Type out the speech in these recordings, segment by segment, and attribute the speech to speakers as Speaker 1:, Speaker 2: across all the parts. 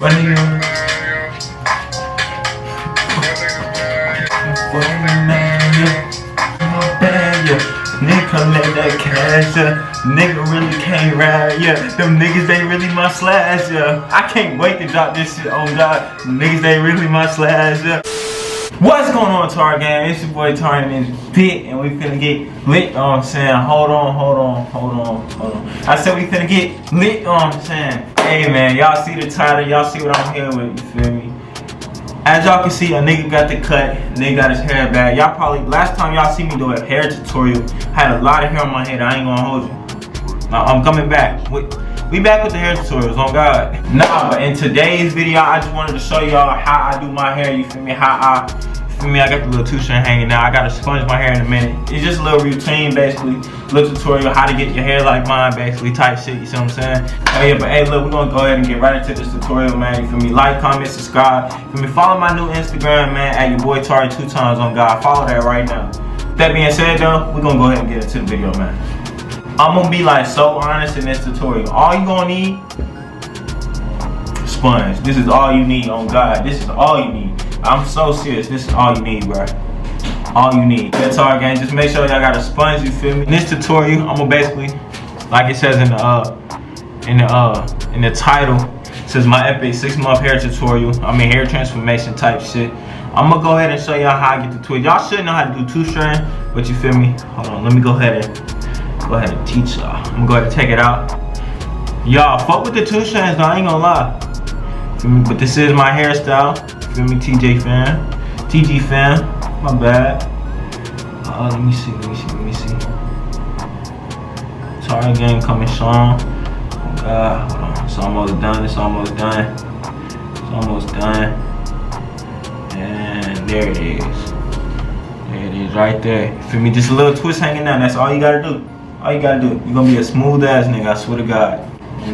Speaker 1: Nigga collect that cash, nigga really can't ride, yeah. Them niggas, they really my slash, yeah. I can't wait to drop this shit, oh god. Niggas, they really my slash, yeah. What's going on, Tar Gang? It's your boy Tar in this pit, and we finna get lit, you know what I'm saying? Hold on. I said we finna get lit, you know what I'm saying? Hey man, y'all see the title, y'all see what I'm here with, you feel me? As y'all can see, a nigga got the cut, nigga got his hair back. Y'all probably, last time y'all see me do a hair tutorial, I had a lot of hair on my head, I ain't gonna hold you. Now, I'm coming back. We back with the hair tutorials, on God. Nah, but in today's video, I just wanted to show y'all how I do my hair, you feel me? I got the little two-strand hanging out. I gotta sponge my hair in a minute. It's just a little routine, basically. Little tutorial, how to get your hair like mine, basically, type shit, you see what I'm saying? Oh yeah, but hey, look, we're gonna go ahead and get right into this tutorial, man, you feel me? Like, comment, subscribe. You feel me? Follow my new Instagram, man, at @yaboitari2x on God. Follow that right now. That being said, though, we're gonna go ahead and get into the video, man. I'm gonna be like so honest in this tutorial. All you gonna need, sponge. This is all you need, on God. This is all you need. I'm so serious. This is all you need, bro. All you need. That's all, gang. Just make sure y'all got a sponge. You feel me? In this tutorial, I'm gonna basically, like it says in the title, it says my epic 6-month hair tutorial. I mean hair transformation type shit. I'm gonna go ahead and show y'all how I get the twist. Y'all should know how to do two-strand, but you feel me? Hold on. Let me go ahead and teach y'all. I'm gonna go ahead and take it out. Y'all, fuck with the two-strands though. I ain't gonna lie. Feel me? But this is my hairstyle. Feel me, TG fan, my bad. Let me see. Tar Gang coming strong. Oh God, hold on. It's almost done. And there it is. Right there. You feel me? Just a little twist hanging down. That's all you gotta do. You're gonna be a smooth ass nigga, I swear to God.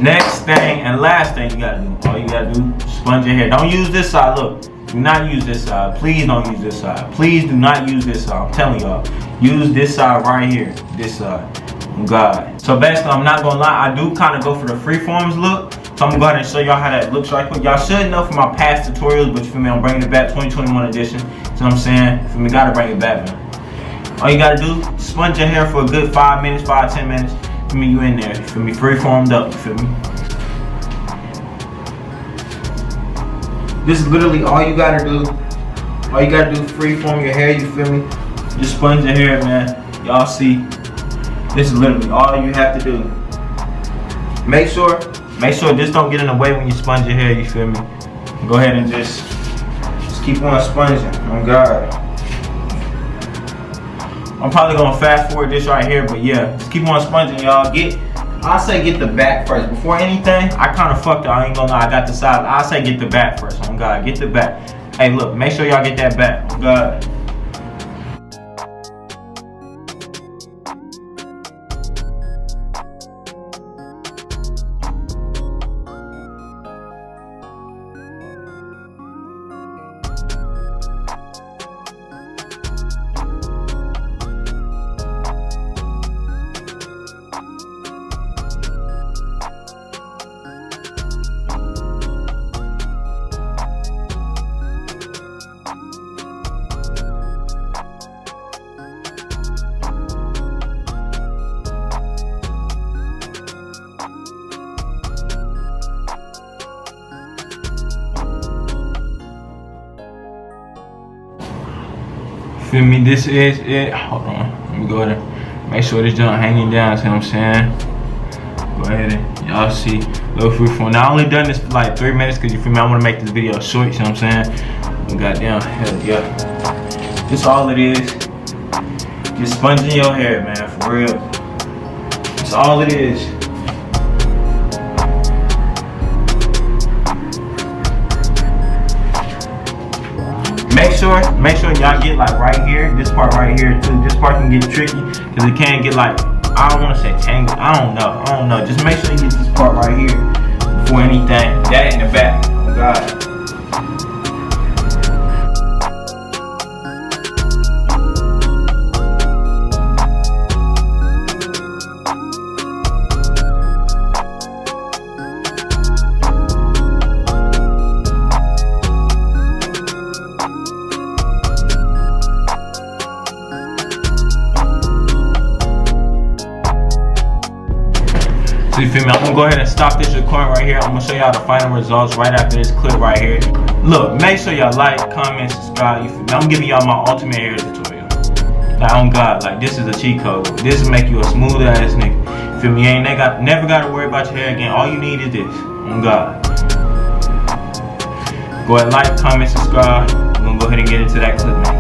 Speaker 1: Next thing and last thing you gotta do. All you gotta do, sponge your hair. Don't use this side, look. Do not use this side. Please don't use this side. Please do not use this side. I'm telling y'all. Use this side right here. This side. Oh God. So basically, I'm not gonna lie, I do kind of go for the Freeforms look. So I'm gonna go ahead and show y'all how that looks right quick. Y'all should know from my past tutorials, but you feel me, I'm bringing it back, 2021 edition. So what I'm saying, you feel me, gotta bring it back, man. All you gotta do, sponge your hair for a good 5 minutes, 10 minutes. You feel me, you in there. You feel me, free-formed up, you feel me? This is literally all you gotta do. All you gotta do is free-form your hair, you feel me? Just sponge your hair, man. Y'all see, this is literally all you have to do. Make sure this don't get in the way when you sponge your hair, you feel me? Go ahead and just keep on sponging, oh God. I'm probably gonna fast forward this right here, but yeah, just keep on sponging, y'all. I say get the back first. Before anything, I kind of fucked it. I ain't gonna lie, I got the side. I say get the back first, oh God, get the back. Hey, look, make sure y'all get that back, oh God. Feel me, this is it. Hold on, let me go ahead and make sure this junk hanging down, see what I'm saying? Go ahead and y'all see, little freeform. Now I only done this for like 3 minutes because you feel me, I want to make this video short, see what I'm saying? Goddamn, hell yeah. That's all it is. Just sponging your hair, man, for real. That's all it is. Make sure y'all get like right here, this part right here too. This part can get tricky because it can get like, I don't want to say tangled. I don't know. Just make sure you get this part right here before anything. That in the back. Oh God. me? I'm gonna go ahead and stop this recording right here. I'm gonna show y'all the final results right after this clip right here. Look, make sure y'all like, comment, subscribe. You feel me? I'm giving y'all my ultimate hair tutorial. Like, on God, like, this is a cheat code. This will make you a smooth ass nigga. You feel me? You ain't never gotta worry about your hair again. All you need is this. On God. Go ahead, like, comment, subscribe. We're gonna go ahead and get into that clip, man.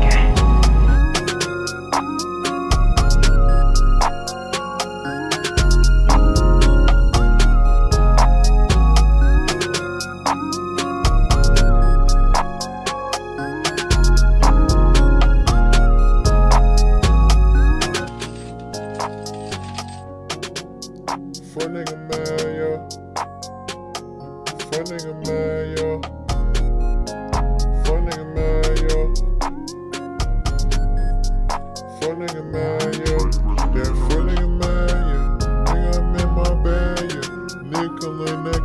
Speaker 2: Fuck nigga man, yo. Fuck nigga man, yo. Fuck nigga man, yo. Fuck nigga man, yo. That fuck nigga man, yeah. Nigga, I'm in my bag, yeah. Nigga, come in that